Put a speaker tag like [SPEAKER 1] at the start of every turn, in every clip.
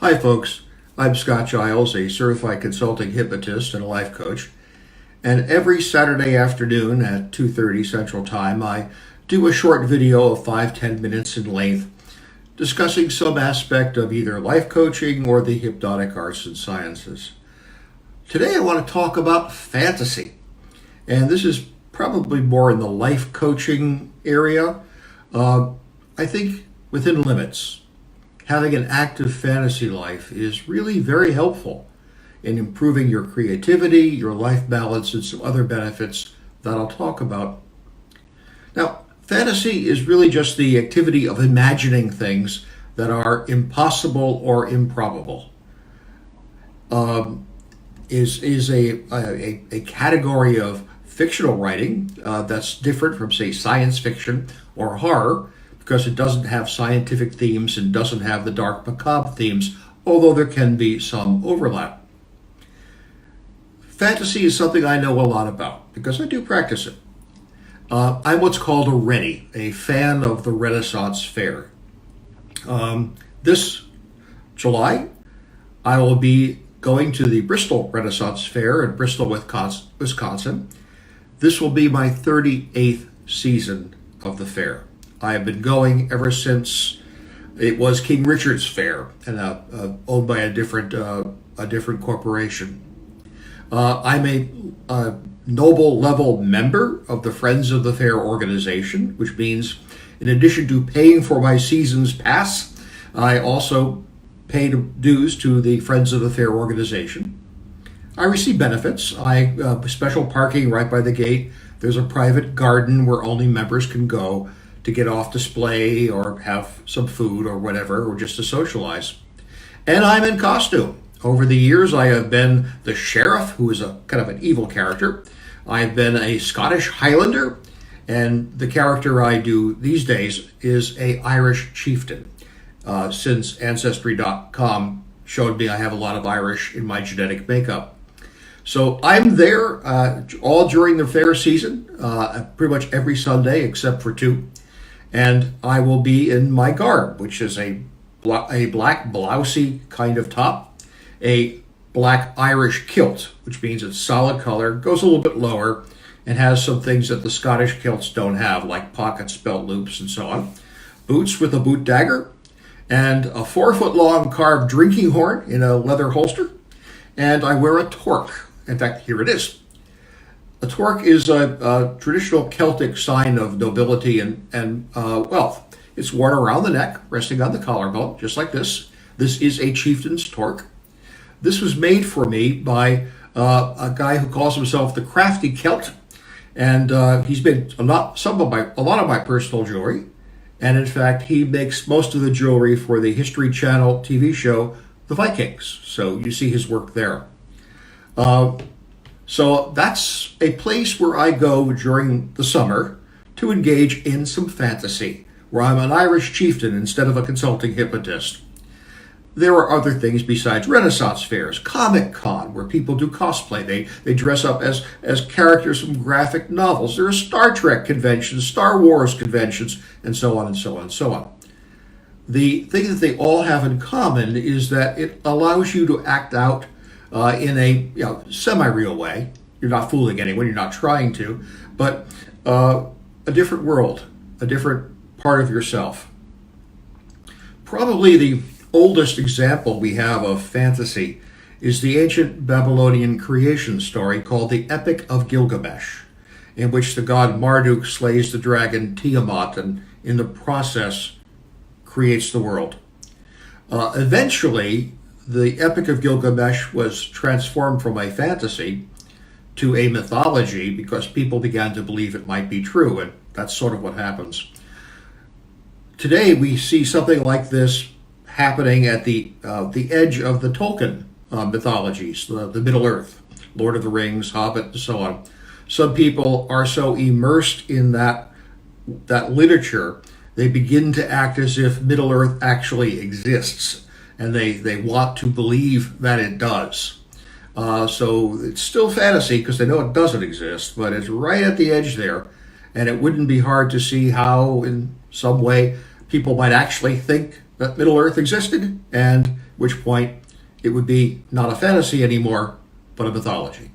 [SPEAKER 1] Hi, folks. I'm Scott Giles, a certified consulting hypnotist and a life coach. And every Saturday afternoon at 2:30 Central Time, I do a short video of 5-10 minutes in length discussing some aspect of either life coaching or the hypnotic arts and sciences. Today, I want to talk about fantasy. And this is probably more in the life coaching area. I think within limits. Having an active fantasy life is really very helpful in improving your creativity, your life balance, and some other benefits that I'll talk about. Now, fantasy is really just the activity of imagining things that are impossible or improbable. Is a category of fictional writing that's different from, say, science fiction or horror, because it doesn't have scientific themes and doesn't have the dark macabre themes, although there can be some overlap. Fantasy is something I know a lot about because I do practice it. I'm what's called a Rennie, a fan of the Renaissance Fair. This July, I will be going to the Bristol Renaissance Fair in Bristol, Wisconsin. This will be my 38th season of the fair. I have been going ever since it was King Richard's Fair, and owned by a different corporation. I'm a noble level member of the Friends of the Fair organization, which means in addition to paying for my season's pass, I also pay dues to the Friends of the Fair organization. I receive benefits. Special parking right by the gate. There's a private garden where only members can go to get off display or have some food or whatever, or just to socialize. And I'm in costume. Over the years, I have been the sheriff, who is a kind of an evil character. I've been a Scottish Highlander, and the character I do these days is a Irish chieftain. Since Ancestry.com showed me I have a lot of Irish in my genetic makeup. So I'm there all during the fair season, pretty much every Sunday except for two. And I will be in my garb, which is a black blousey kind of top, a black Irish kilt, which means it's solid color, goes a little bit lower, and has some things that the Scottish kilts don't have, like pockets, belt loops, and so on. Boots with a boot dagger, and a 4-foot-long carved drinking horn in a leather holster, and I wear a torque. In fact, here it is. A torque is a traditional Celtic sign of nobility and wealth. It's worn around the neck, resting on the collarbone, just like this. This is a chieftain's torque. This was made for me by a guy who calls himself the Crafty Celt, and he's made a lot of my personal jewelry. And in fact, he makes most of the jewelry for the History Channel TV show, The Vikings. So you see his work there. So that's a place where I go during the summer to engage in some fantasy, where I'm an Irish chieftain instead of a consulting hypnotist. There are other things besides Renaissance fairs, Comic-Con, where people do cosplay. They dress up as characters from graphic novels. There are Star Trek conventions, Star Wars conventions, and so on and so on and so on. The thing that they all have in common is that it allows you to act out in a semi-real way. You're not fooling anyone, you're not trying to, but a different world, a different part of yourself. Probably the oldest example we have of fantasy is the ancient Babylonian creation story called the Epic of Gilgamesh, in which the god Marduk slays the dragon Tiamat and in the process creates the world. Eventually, the Epic of Gilgamesh was transformed from a fantasy to a mythology because people began to believe it might be true, and that's sort of what happens. Today, we see something like this happening at the edge of the Tolkien mythologies, the Middle Earth, Lord of the Rings, Hobbit, and so on. Some people are so immersed in that literature, they begin to act as if Middle Earth actually exists, and they want to believe that it does. So it's still fantasy because they know it doesn't exist, but it's right at the edge there, and it wouldn't be hard to see how, in some way, people might actually think that Middle Earth existed, and at which point it would be not a fantasy anymore, but a mythology.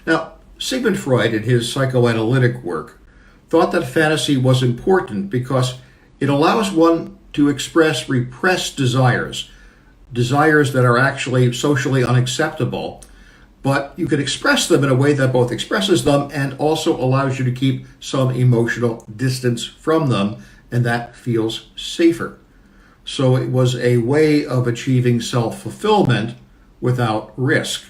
[SPEAKER 1] Now, Sigmund Freud, in his psychoanalytic work, thought that fantasy was important because it allows one to express repressed desires, desires that are actually socially unacceptable, but you can express them in a way that both expresses them and also allows you to keep some emotional distance from them, and that feels safer. So it was a way of achieving self-fulfillment without risk.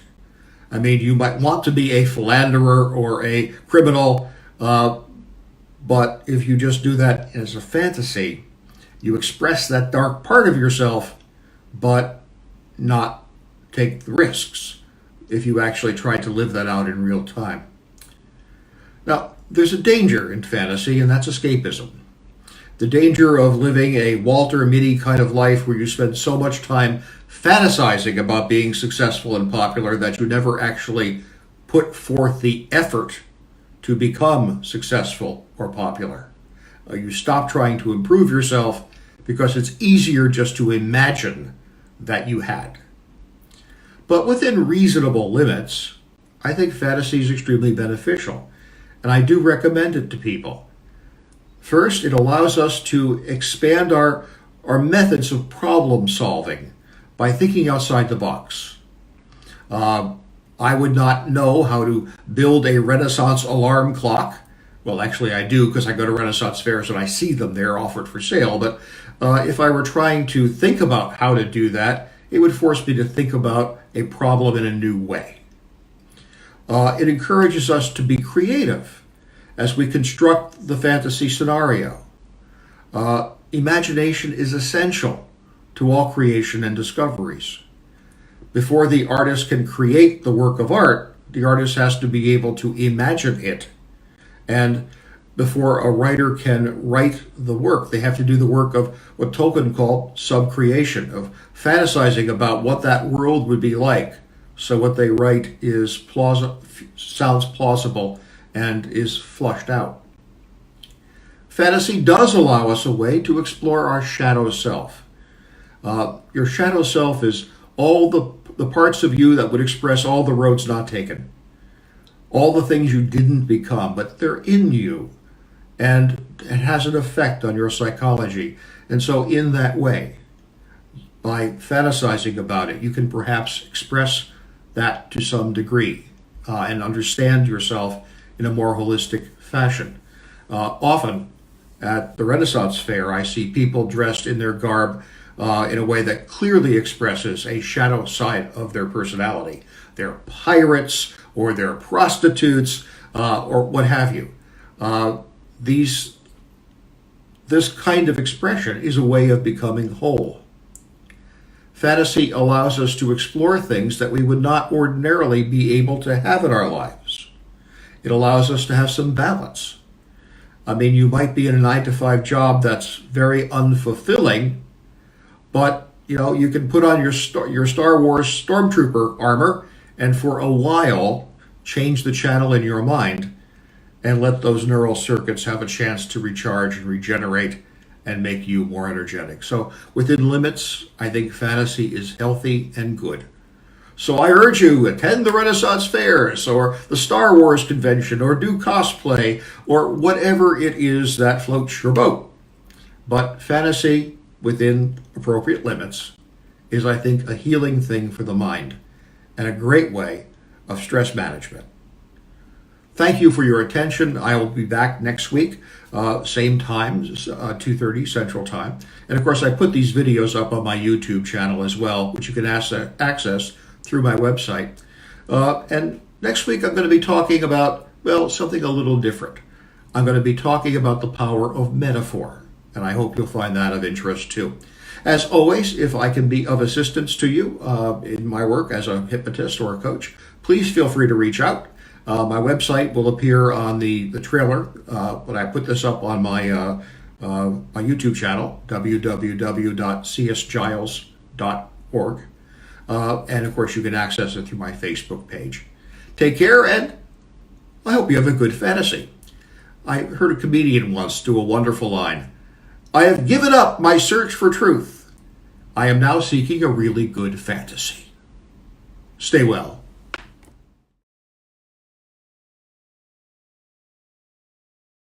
[SPEAKER 1] I mean, you might want to be a philanderer or a criminal, but if you just do that as a fantasy, you express that dark part of yourself, but not take the risks if you actually try to live that out in real time. Now, there's a danger in fantasy, and that's escapism. The danger of living a Walter Mitty kind of life where you spend so much time fantasizing about being successful and popular that you never actually put forth the effort to become successful or popular. You stop trying to improve yourself because it's easier just to imagine that you had. But within reasonable limits, I think fantasy is extremely beneficial, and I do recommend it to people. First, it allows us to expand our methods of problem solving by thinking outside the box. I would not know how to build a Renaissance alarm clock. Well, actually I do, because I go to Renaissance fairs and I see them there offered for sale. But if I were trying to think about how to do that, it would force me to think about a problem in a new way. It encourages us to be creative as we construct the fantasy scenario. Imagination is essential to all creation and discoveries. Before the artist can create the work of art, the artist has to be able to imagine it. And before a writer can write the work, they have to do the work of what Tolkien called subcreation, of fantasizing about what that world would be like. So what they write is sounds plausible and is flushed out. Fantasy does allow us a way to explore our shadow self. Your shadow self is all the parts of you that would express all the roads not taken, all the things you didn't become, but they're in you, and it has an effect on your psychology. And so in that way, by fantasizing about it, you can perhaps express that to some degree and understand yourself in a more holistic fashion. Often at the Renaissance Fair, I see people dressed in their garb in a way that clearly expresses a shadow side of their personality. They're pirates, or they're prostitutes, or what have you. This kind of expression is a way of becoming whole. Fantasy allows us to explore things that we would not ordinarily be able to have in our lives. It allows us to have some balance. I mean, you might be in a 9-to-5 job that's very unfulfilling, but you can put on your Star Wars Stormtrooper armor and for a while change the channel in your mind and let those neural circuits have a chance to recharge and regenerate and make you more energetic. So within limits, I think fantasy is healthy and good. So I urge you, attend the Renaissance fairs or the Star Wars convention or do cosplay or whatever it is that floats your boat. But fantasy, within appropriate limits, is, I think, a healing thing for the mind and a great way of stress management. Thank you for your attention. I will be back next week, same time, 2:30 Central Time. And of course, I put these videos up on my YouTube channel as well, which you can access through my website. And next week, I'm going to be talking about, something a little different. I'm going to be talking about the power of metaphor, and I hope you'll find that of interest too. As always, if I can be of assistance to you in my work as a hypnotist or a coach, please feel free to reach out. My website will appear on the trailer, but I put this up on my YouTube channel, www.csgiles.org. And of course, you can access it through my Facebook page. Take care, and I hope you have a good fantasy. I heard a comedian once do a wonderful line. I have given up my search for truth. I am now seeking a really good fantasy. Stay well.